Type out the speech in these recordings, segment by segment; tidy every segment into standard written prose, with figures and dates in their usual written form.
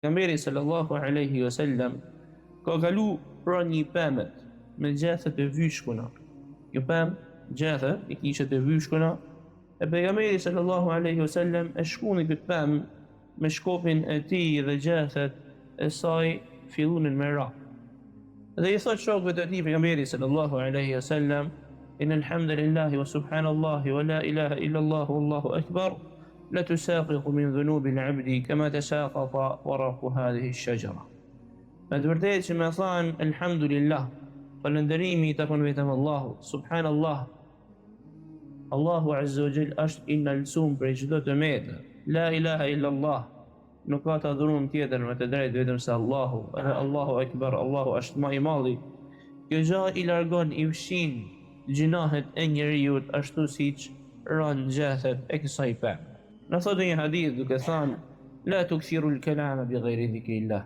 Pejgamberi sallallahu alaihi wasallam ka kalu pra një pemet me gjethet e vyshkuna. Një pemë gjethe i kishte të vyshkuna e pejgamberi sallallahu alaihi wasallam e shkuni këtë pemë me shkopin e tij dhe gjethet e saj fillunin me ra. Dhe i thot shokëve të tij pejgamberi sallallahu alaihi wasallam: Innal hamdalillahi wa subhanallahi wa la ilaha illa Allah wallahu akbar la tusaqiqu min dhunubi al-'abdi kama tasaqata waraqu hadhihi ash-shajara. Me të vërtetë që me than elhamdulillah, falënderimi i takon vetëm Allahut, subhanallah. Allahu azza wa jall është i ndalësuar prej çdo tëmete. La ilaha illa Allah, nuk ka të adhuruar tjetër me të drejtë vetëm se Allahu. Allahu akbar, Allahu është më i madhi. Kjo gjë i largon, i fshin gjinahet e njeriut ashtu siç ran gjethet e kësaj pemë. Në thotë një hadith duke thënë: La tukthiru al-kalama bighayri dhikrillah.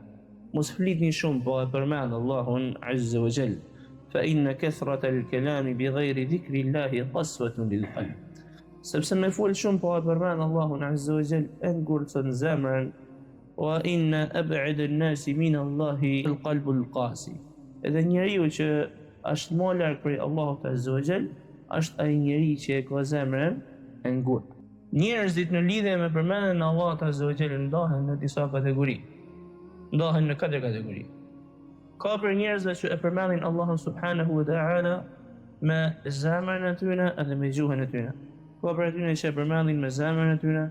Mos flitni shumë po e përmend Allahun azza wa jall, fa inna kathrata al-kalami bighayri dhikrillah qaswatun lil-qalb. Sepse me fol shumë po e përmend Allahun azza wa jall e ngurtën zemrën, wa inna ab'ada an-nasi min Allahi al-qalbu al-qasi. Edhe njeriu që është më larg prej Allahut azza wa jall është ai njeri që e ka zemrën e ngurtë. Njerëzit në lidhje me përmendjen e Allahut azza wa jall ndahen në disa kategori. Ndahen në 4 kategori. Ka për njerëzve që e përmendin Allahun subhanahu wa ta'ala me zemrën e tyre edhe me gjuhën e tyre. Ka për atyre që e përmendin me zemrën e tyre,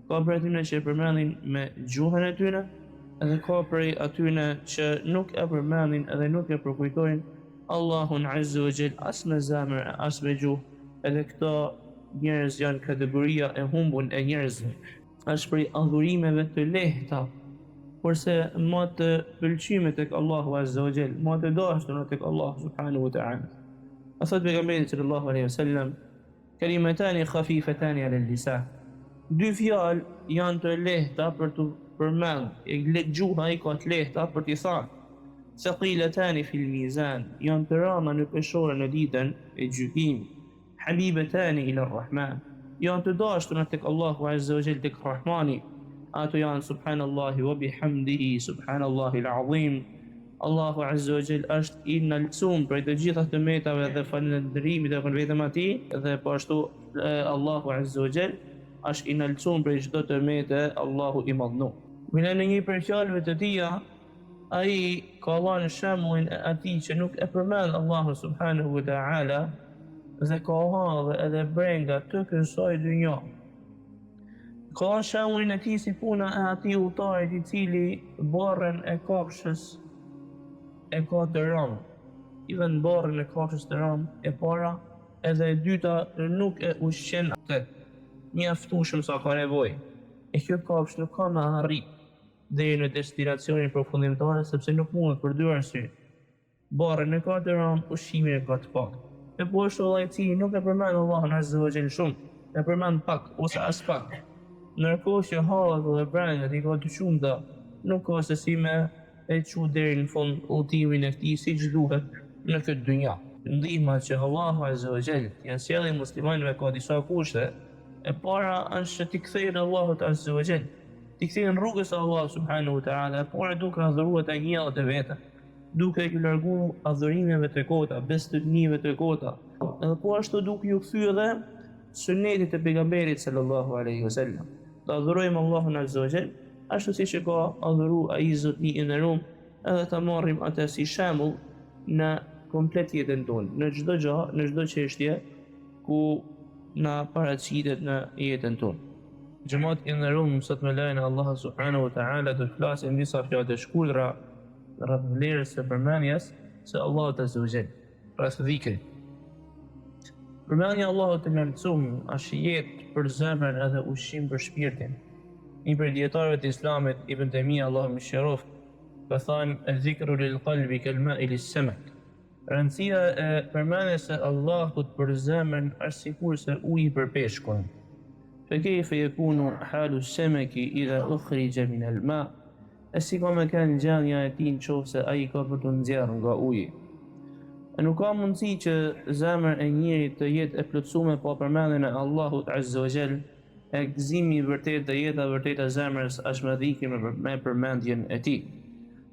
ka për atyre që e përmendin me gjuhën e tyre, edhe ka për atyre që nuk e përmendin edhe nuk e përkujtojnë Allahun azza wa jall as me zemër as me gjuhë. Edhe këto njerëz janë kategoria e humbun e njerëzve. Është prej adhurimeve të lehta, kurse më të pëlqyme tek Allahu azza wa jall, më të dashur tek Allahu subhanahu wa ta'ala. Thot pejgamberi sallallahu alaihi wasallam: Kalimatani khafifatani ala al-lisan. 2 fjalë janë të lehta për të përmend, gjuha i ka të lehta për t'i thënë. Thaqilatani fil mizan, janë të rënda në peshorën e ditën e gjykimit. Habibatani ila ar-Rahman, janë të dashura tek Allahu azza wa jall, tek Rahmani. Ato janë subhanallahi wa bihamdihi, subhanallahi al-azim. Allahu azza wa jall është i ndalësuar prej të gjitha tëmetave dhe falënderimit e vetëm atij, dhe po ashtu Allahu azza wa jall është i ndalësuar prej çdo tëmete, Allahu i madhnuar. Në një prej fjalëve të tija, ai ka dhënë shembullin e atij që nuk e përmend Allahu subhanahu wa ta'ala dhe ka hadhe edhe brenga të kësaj dynja. Ka dhënë shembullin e tij si puna e atij udhëtarit i cili barrën e kafshës e ka të rëmë. I vën barrën e kafshës të rëmë e para, edhe e dyta nuk e ushqen atë mjaftueshëm sa ka nevojë. E kjo kafshë nuk ka me arrit deri në destinacionin përfundimtar, sepse nuk mundet për 2 arsye. Barrën e ka të rëmë, ushqimin e ka të pak. E po ashtu ai i cili nuk e përmend Allahun azza wa jall shumë, e përmend pak ose as pak. Ndërkohë që hallat dhe brengat i ka të shumta, nuk ka se si me e çu deri në fund udhimin e këtij siç duhet në këtë dynja. Ndihma që Allahu azza wa jall ja sjellin muslimanëve ka disa kushte. E para është që t'i kthejnë Allahut azza wa jall, t'i kthejnë rrugës e Allahut subhanahu wa ta'ala, por duke adhuruar të njëjtat e veta, duke i larguar adhurimeve të kota, bestënive të kota, edhe po ashtu duke ju kthyer edhe sunetit e pejgamberit sallallahu alaihi wasallam. Të adhurojmë Allahun azza wa jall ashtu siç e ka adhuruar ai Zoti i nderuar, edhe ta marrim atë si shembull në komplet jetën tonë, në çdo gjë, në çdo çështje ku na paraqitet në jetën tonë. Xhamat i nderuar, sot me lejnë Allah subhanahu wa ta'ala do të flasim disa fjalë të shkurtra rreth vlerës së përmendjes së Allahut azza wa jall, rreth dhikrit. Përmendja e Allahut të lartësuar është jetë për zemrën edhe ushqim për shpirtin. Një prej dietarëve të Islamit, Ibn Taymija, Allahu mëshiroft, ka thënë: "El-zikru lil-qalbi kal-ma'i lis-samak." Rëndësia e përmendjes së Allahut për zemrën është sikurse uji për peshkun. Fa kayfa yakunu halu as-samaki idha ukhrija min al-ma'? Si ka me kanë gjendja e tij nëse ai ka për të nxjerrë nga uji. Nuk ka mundësi që zemra e njërit të jetë e plotësuar pa përmendjen e Allahut azza wa jall, e gëzimi I vërtet dhe jeta e vërtetë e zemrës është me dhikrin me përmendjen e tij.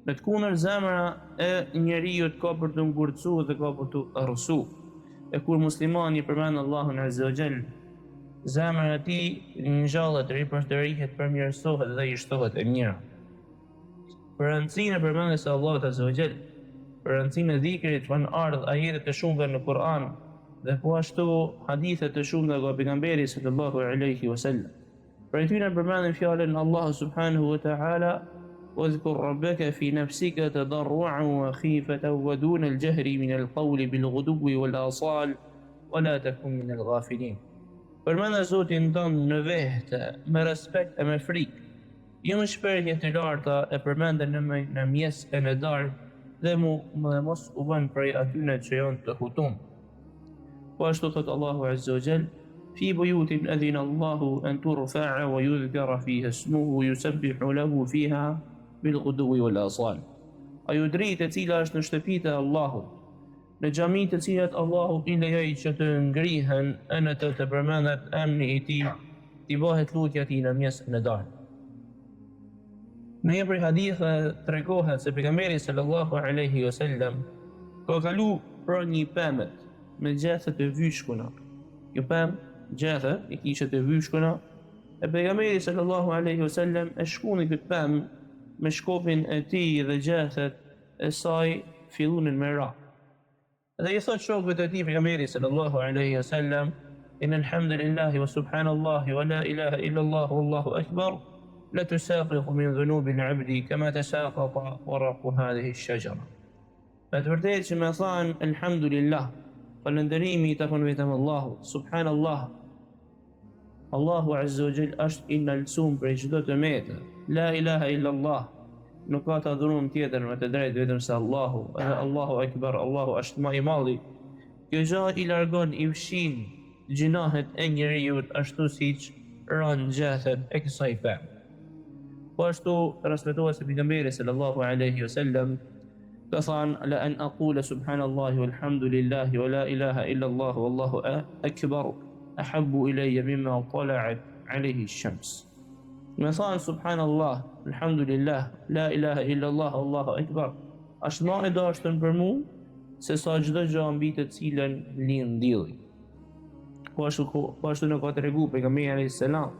Në të kundër zemra e njeriu ka për të ngurcuar dhe ka për të rrësu. E kur muslimani përmend Allahun Azza wa Jall, zemra e tij ngjallet, ripërndrihet, përmirësohet dhe I shtohet e mira. Për rëndësinë e përmendjes së Allahut Azza wa Jall, për rëndësinë e dhikrit kanë ardhur ajete të shumta në Kur'an dhe po ashtu hadithe të shumta nga pejgamberi sallallahu alaihi wasallam. Për tyne përmenden fjalën Allahu subhanahu wa ta'ala: واذكر ربك في نفسك تضرعا وخيفة ودون الجهر من القول بالغدو والآصال ولا تكن من الغافلين. Përmend Zotin tënd në vehte, me respekt e me frikë, jo me shprehje të larta e përmende në mjes e në darkë dhe mos u bën prej atyne që janë të hutum. Po ashtu thot Allahu Azza wa Jall: في بيوت أذن الله أن ترفع ويذكر فيها اسمه يسبح له فيها بالغدو والآصال. Ajo drejtë e cila është në shtëpitë e Allahut, në xhamitë të cilat Allahu I lejoi që të ngrihen e në të përmendet emri I tij, t'i bëhet lutja tij në mes në darkë. Në një prej hadithe tregohet se pejgamberi sallallahu alaihi wasallam ka kalu për një pemë me gjethe të vyshkuna. Kjo pemë gjethe I kishte të vyshkuna, e pejgamberi sallallahu alaihi wasallam e shkuni këtë pemë me shkopin e tij dhe gjethet e saj fillunin me ra. Dhe I thot shokëve të tij pejgamberi sallallahu alaihi wasallam: Inna alhamdulillahi wa subhanallahi wa la ilaha illa Allah wallahu akbar la tusaqitu min dhunubi al-'abdi kama tasaqata waraqu hadhihi ash-shajara. Me të vërtetë që me thanë alhamdulillah, falënderimi I takon vetëm Allahut, subhanallah. Allahu Azza wa Jall është I nalësum për çdo të metë. La ilaha illa Allah. Nuk ka të adhurum tjetër me të drejtë vetëm se Allahu. Edhe Allahu Akbar, Allahu është më I madhi. Kjo gjë I largon, I fshin gjinahet e njeriut ashtu siç ran gjethet e kësaj pemë. Po ashtu transmetohet se pejgamberi sallallahu alaihi wasallam ka thënë: La an aqula subhanallahi walhamdulillahi wa la ilaha illa Allah wallahu akbar ahabbu ilayya mimma tala'at alayhi ash-shams. Me thënë subhanallah, alhamdulillah, la ilaha illa Allah wallahu akbar, është më e dashtën për mua se sa çdo gjë mbi të cilën lind dielli. Po ashtu në ka tregu pejgamberi alayhis salam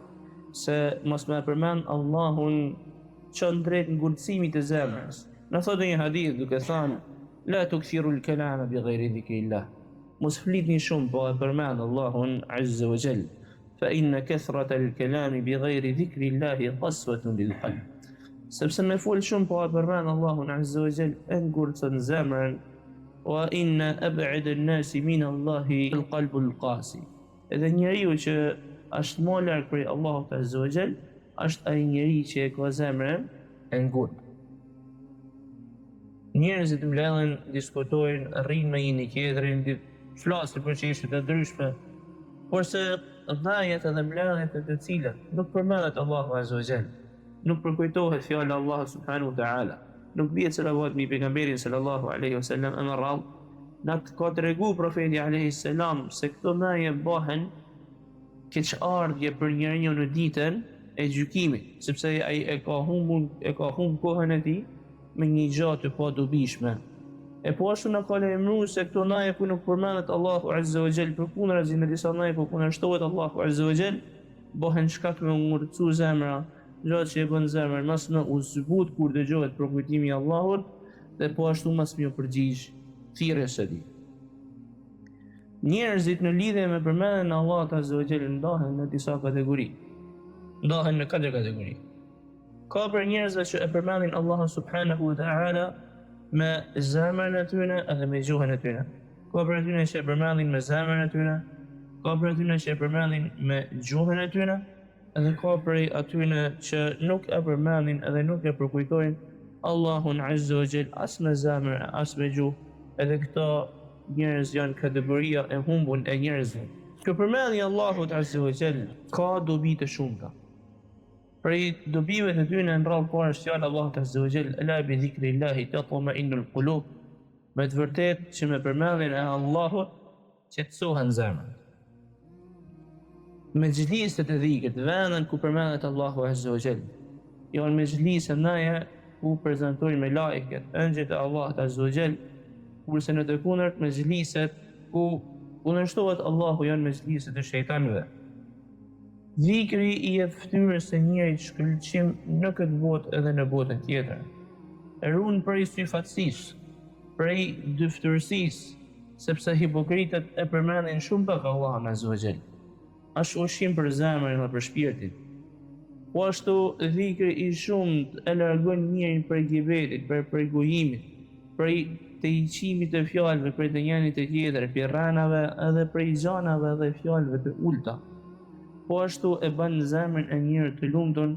se mos më përmend Allahun çon drejt ngurtësimit të zemrës. Në thotë një hadith duke thënë: La tukthiru al-kalama bighayri dhikrillah. Mos flitni shumë po e përmend Allahun Azza wa Jall. Fa inna kathrata al-kalami bighayri dhikrillahi qaswatun lil-qalb. Sepse me fol shumë po e përmend Allahun Azza wa Jall e ngurtën zemrën. Wa inna ab'ada an-nasi min Allahi al-qalbu al-qasi. Edhe njeriu që është më larg prej Allahut Azza wa Jall është ai njeri që e ka zemrën e ngurtë. Njerëzit mbledhen, diskutojnë, rrinë me një tjetrin, flasin për çështje të ndryshme, por se dhajet edhe mbledhjet e të cilat nuk përmendet Allahu Azza wa Jall, nuk përkujtohet fjala e Allahut subhanahu wa taala, nuk bie selavat mbi pejgamberin sallallahu alaihi wasallam e rradh, na ka tregu profeti alaihi salam se këto dhaje bëhen keqardhje për njeriu në ditën e gjykimit, sepse ai e ka humbur kohën e tij me një gjatë të padobishme. E po ashtu në ka lajmëruar se këto naje ku nuk përmendet Allahu Azza wa Jall, përkundrazi në disa naje ku kundërshtohet Allahu Azza wa Jall, bëhen shkak me ngurtësu zemra, gjatë që e bën zemrën mas në uzbut kur dëgjohet përkujtimi I Allahut, dhe po ashtu mas më përgjigj thirrjes së tij. Njerëzit në lidhje me përmendjen e Allahut Azza wa Jall ndahen në disa kategori. Ndahen në 4 kategori. Ka për njerëzve që e përmendin Allahun subhanahu wa ta'ala me zemrën e tyre edhe me gjuhën e tyre. Ka për atyre që e përmendin me zemrën e tyre, ka për atyre që e përmendin me gjuhën e tyre, edhe ka për atyre që nuk e përmendin edhe nuk e përkujtojnë Allahun Azza wa Jall as me zemrë, as me gjuhë. Edhe këto njerëz janë kategoria e humbun e njerëzve. Kjo përmendje Allahut Azza wa Jall ka dobi të shumta. Prej dobive të tyre në rrallë parë është fjala Allahut Azza wa Jall: Ala bi dhikrillahi tatma'innul qulub. Me të vërtetë që me përmendjen e Allahut qetësohen zemrat. Mejliset e dhikrit, vendet ku përmendet Allahu Azza wa Jall, janë mejlise naje ku prezantojnë me laiket, ëngjët e Allahut Azza wa Jall, kurse në të kundërt mejliset ku kundërshtohet Allahu janë mejliset e shejtanëve. Dhikri i jep fytyrës së njerit shkëlqim në këtë botë edhe në botën tjetër. E ruan prej syfatësisë, prej dyftërsisë, sepse hipokritët e përmendin shumë pak Allahun Azza wa Jall. Është ushqim për zemrën dhe për shpirtin. Po ashtu dhikri i shumt e largon njerin prej gibetit, prej gojimit, prej të iqimit të fjalëve prej të njëri të tjetër, pirranave edhe prej gjanave dhe fjalëve të ulta. Po ashtu e bën zemrën e njerit të lumtur,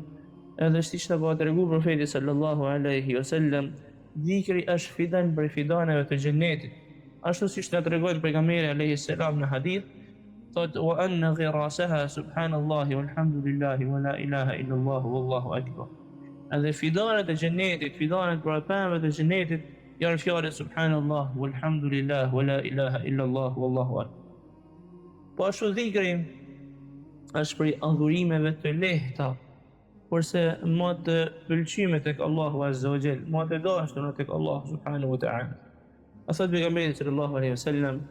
edhe siç ta ka treguar profeti sallallahu alaihi wasallam, dhikri është fidan prej fidaneve të xhenetit. Ashtu siç ta tregon pejgamberi alaihi salam në hadith, thot wa anna ghirasaha subhanallahi walhamdulillahi wa la ilaha illallah wallahu akbar. Edhe fidanet e xhenetit, fidanet për pemëve të xhenetit janë fjalët subhanallah walhamdulillah wa la ilaha illallah wallahu akbar. Po ashtu dhikri është prej adhurimeve të lehta, kurse më të pëlqyme tek Allahu Azza wa Jall, më të dashur tek Allahu subhanahu wa ta'ala. Asad pejgamberi sallallahu alaihi wasallam,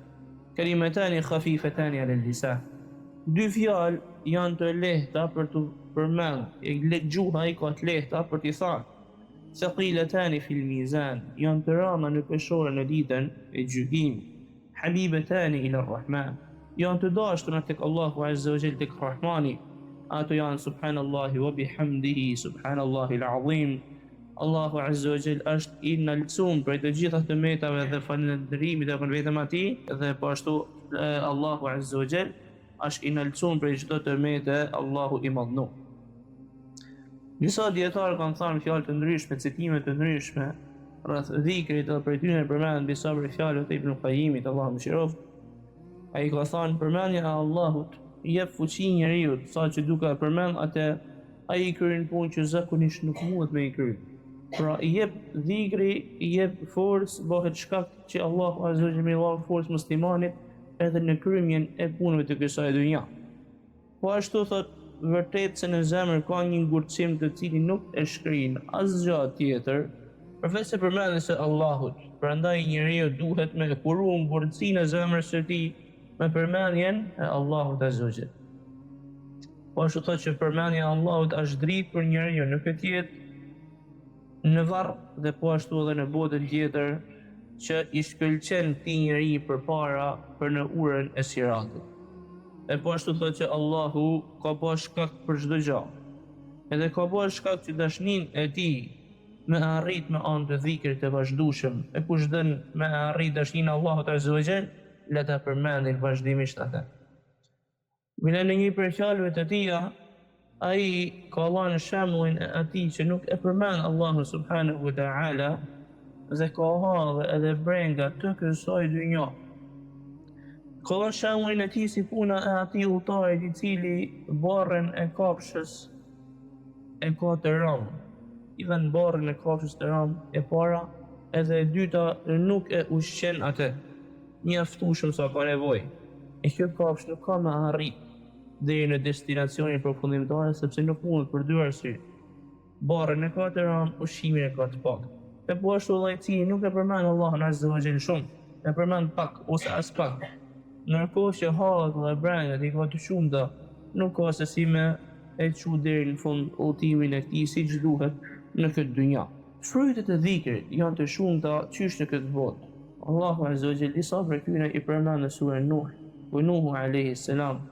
kalimatani khafifatani ala lisan. Dy fjalë janë të lehta për të përmend, gjuha i ka të lehta për t'i thënë. Thaqilatani fil mizan, janë të rënda në peshorën në ditën e gjykimit. Habibatani ila ar-Rahman, janë të dashura tek Allahu Azza wa Jall, tek Rahmani. Ato janë subhanallahi wa bihamdihi, subhanallahi al-azim. Allahu Azza wa Jall është i nalëcum për të gjitha të metave dhe falëndërimit e për vetëm atij, dhe po ashtu Allahu Azza wa Jall është i nalëcum për çdo të mete, Allahu i madhnu. Disa dietarë kanë thënë fjalë të ndryshme, citime të ndryshme rreth dhikrit, dhe për tyre përmenden disa prej fjalëve të Ibn Qayyimit, Allahu mëshiroft. Ai ka thënë përmendja e Allahut i jep fuqi njeriu, saqë duke përmend atë ai i kryen punë që zakonisht nuk mundet me i kryer. Pra i jep dhikri, i jep forcë, bëhet shkak që Allahu Azza wa Jalla i jap forcë muslimanit edhe në kryerjen e punëve të kësaj dhunja. Po ashtu thot, vërtet se në zemër ka një ngurtësim të cilin nuk e shkrin asgjë tjetër përveç se përmendjes së Allahut. Prandaj njeriu duhet me kuru ngurtësinë e zemrës së tij me përmendjen e Allahut Azza wa Jalla. Po ashtu thot që përmendja e Allahut është dritë për njeriu në këtë jetë, në varr dhe po ashtu edhe në botën tjetër, që i shkëlqen këtij njeriu përpara për në urën e siratit. E po ashtu thot që Allahu ka pas shkak për çdo gjë. Edhe ka pas shkak që dashnin e tij me arrit me anë të dhikrit të vazhdueshëm. E kush dën me arrit dashnin Allahut Azza wa Jall, le ta përmendin vazhdimisht atë. Vjen në një prej fjalëve të tija, ai ka dhënë shembullin e atij që nuk e përmend Allahun subhanahu wa ta'ala dhe ka hallë edhe brenga të kësaj dynja. Ka dhënë shembullin e tij si puna e atij udhëtarit i cili barrën e kafshës e ka të rëmë. I vën barrën e kafshës të rëmë e para, edhe e dyta nuk e ushqen atë, mjaftueshëm sa ka nevojë. E kjo kafshë nuk ka me arrit deri në destinacionin përfundimtar, sepse nuk mundet për dy arsye. Barrën e ka të rëmë, ushqimin e ka të pak. E po ashtu edhe i cili nuk e përmend Allahun Azza wa Jall shumë, e përmend pak ose as pak. Ndërkohë që hallet dhe brengat i ka të shumta, nuk ka se si me e çu deri në fund udhëtimin e këtij siç duhet në këtë dynja. Frytet e dhikrit janë të shumta qysh në këtë botë. Allahu Azza wa Jall disa prej tyre i përmend në surën Nuh, ku Nuhu alayhi salam,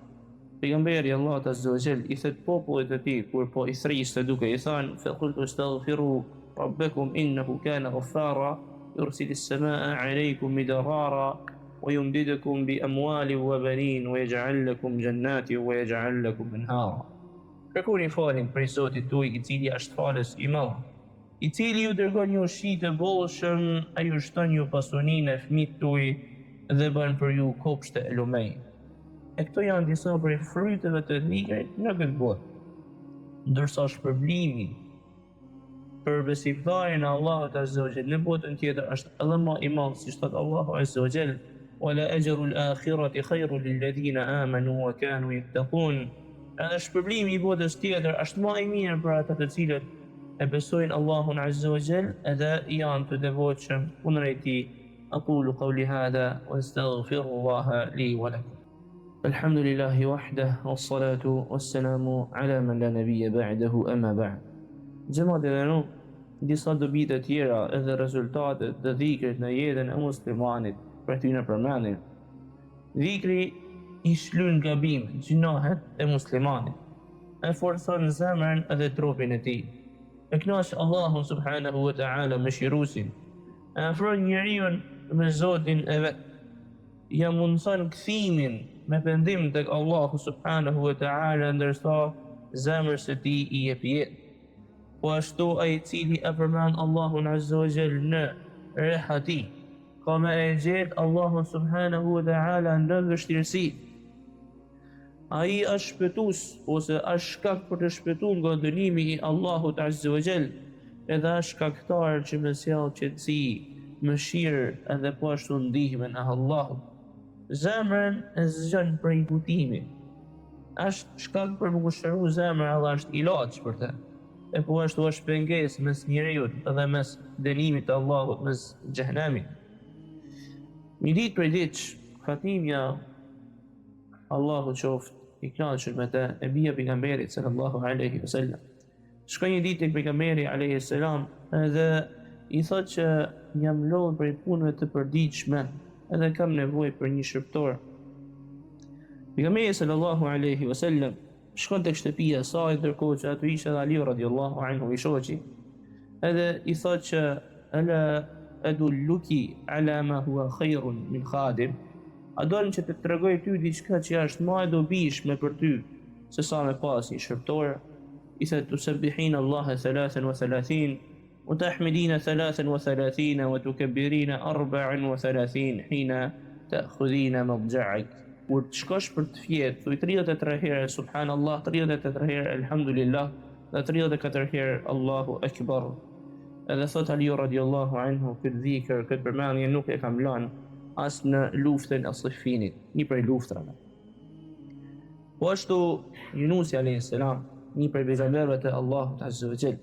pejgamberi Allahut Azza wa Jall i thet popullit të tij kur po i thriste duke i thënë fa qultu astaghfiru rabbakum innahu kana ghaffara yursilu as-samaa'a 'alaykum midrara ويمددكم بأموال وبنين ويجعل لكم جنات ويجعل لكم أنهارا. Kërkoni falin prej Zotit tuaj, i cili është falës i madh, i cili ju dërgon një ushqim të bollshëm, ai ju shton ju pasurinë e fëmijët tuaj dhe bën për ju kopshte e lumej. E këto janë disa prej fryteve të dhikrit në këtë botë. Ndërsa shpërblimi për besimtarin e Allahut Azza wa Jall në botën tjetër është edhe më i madh, siç thot Allahu Azza wa Jall, ولأجر الآخرة خير للذين آمنوا وكانوا يتقون. Edhe shpërblimi I botës tjetër është më I mirë për ata të cilët e besojnë Allahun Azza wa Jall edhe janë të devotshëm kundrejt Tij. أقول قولي هذا وأستغفر الله لي ولكم. الحمد لله وحده والصلاة والسلام على من لا نبي بعده أما بعد. Gjëmat e dhënu, disa dobi të tjera edhe rezultatet të dhikrit në jetën e muslimanit për ty në përmendin. Dhikri I shlyn gabimet, gjinohet e muslimanit, e forcon zemrën edhe trupin e tij. E kënaq Allahun subhanahu wa ta'ala mëshiruesin, e afron njeriu me Zotin e vet. Ja mundson kthimin me pendim tek Allahu subhanahu wa ta'ala ndërsa zemrës së tij I jep jetë. Po ashtu ai cili e përmend Allahun Azza wa Jall në rehati, ka me e gjetë Allahun subhanahu wa ta'ala në vështirësi. Ai është shpëtues ose është shkak për të shpëtuar nga dënimi I Allahut Azza wa Jall, edhe është shkaktar që më sjell qetësi, mëshirë edhe po ashtu ndihmën e Allahut. Zemrën e zgjon prej butimi. Është shkak për më kushëru zemrën edhe është ilaç për të. E po ashtu është pengesë mes njeriut edhe mes dënimit të Allahut, mes xhehenamit. Një ditë prej ditësh, Fatimja, Allahu qoftë I kënaqur me të, e bija pejgamberit sallallahu alaihi wasallam. Shkoi një ditë tek pejgamberi alaihi salam edhe I thotë që jam lodhur prej punëve të përditshme edhe kam nevojë për një shërptor. Pejgamberi sallallahu alaihi wasallam shkon tek shtëpia e saj, ndërkohë që aty ishte Ali radiallahu anhu I shoqi, edhe I thotë që ala adulluki ala ma huwa khairun min khadim. A dorim që të tregoj ty diçka që është më e dobishme për ty se sa me pas një shërptor. I thotë tusabbihina Allaha 33 وتحمدين 33 وتكبرين 34 حين تأخذين مضجعك. Kur të shkosh për të fjetë, thuj 33 herë Subhanallah, 33 herë Elhamdulillah dhe 34 herë Allahu Akbar. Edhe thot Ali radiallahu anhu, këtë dhikër, këtë përmendje nuk e kam lanë as në luftën e Siffinit, një prej luftrave. Po ashtu Yunusi a.s., një prej pejgamberëve të Allahut Azza wa Jall,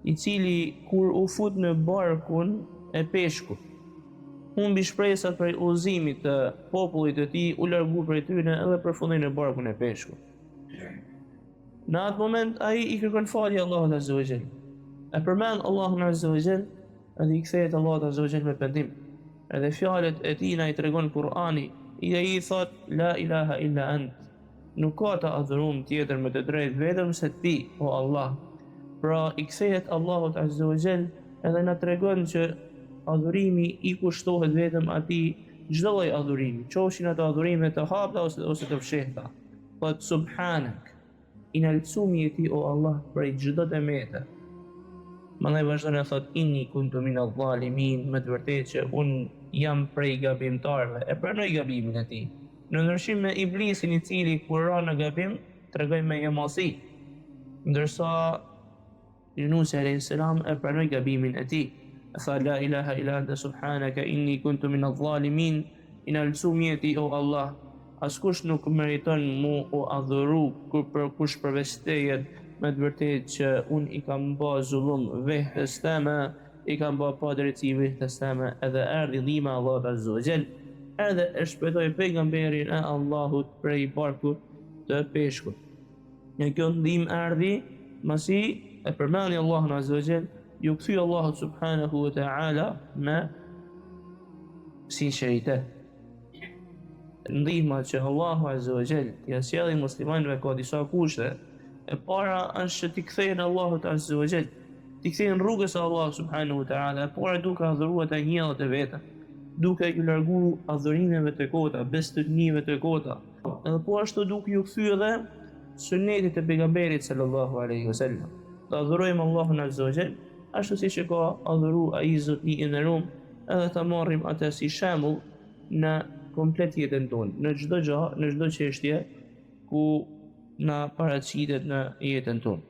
I cili kur u fut në barkun e peshkut, humbi shpresat prej udhëzimit të popullit të tij, u largu prej tyre edhe përfundoi në barkun e peshkut. Në atë moment ai I kërkon falje Allahut Azza wa Jall. E përmend Allahun Azza wa Jall edhe I kthehet Allahut Azza wa Jall me pendim. Edhe fjalët e tij na I tregon Kur'ani, I thot la ilaha illa ant. Nuk ka të adhurum tjetër me të drejtë vetëm se ti, o Allah. Pra I kthehet Allahut Azza wa Jall edhe na tregon që adhurimi I kushtohet vetëm atij, çdo lloj adhurimi, qofshin ato adhurime të hapta ose të fshehta. Thot subhanak, I nalësumi e ti o Allah prej çdo demete. Mandaj vazhdon e thot inni kuntu minadh dhalimin, me të vërtetë që un jam prej gabimtarëve, e pranoj gabimin e tij. Në ndryshim me Iblisin I cili kur ra në gabim tregoi me jemasi, ndërsa Yunusi a.s. e pranoi gabimin e tij. Tha la ilaha illa anta subhanaka inni kuntu minadh dhalimin, I nalësu mjeti o Allah, askush nuk meriton mu o adhuru kush përveç teje, me të vërtetë që unë I kam bë zullum vetes teme, I kam bë pa drejtësi vetes teme, edhe erdhi dhima Allahut Azza wa Jall, edhe e shpëtoi pejgamberin e Allahut prej barkut të peshkut. Në kjo ndihmë erdhi masi e përmendi Allahun Azza wa Jall, ju kthye Allahu subhanahu wa ta'ala me sinqeritet. Ndihma që Allahu Azza wa Jall ja sjellë muslimanëve ka disa kushte. E para është që t'i kthehen Allahut Azza wa Jall, t'i kthehen rrugës së Allahut subhanahu wa ta'ala, e para duke adhuruar të njëjtat e veta, duke ju largu adhurimeve të kota, bestënive të kota. Edhe po ashtu duke ju kthyer edhe sunetit të pejgamberit sallallahu alaihi wasallam. Të adhurojmë Allahun Azza wa Jall, ashtu siç e ka adhuru ai Zoti I nderuar, edhe ta marrim atë si shembull në komplet jetën tonë, në çdo gjë, në çdo çështje ku na paraqitet në jetën tonë.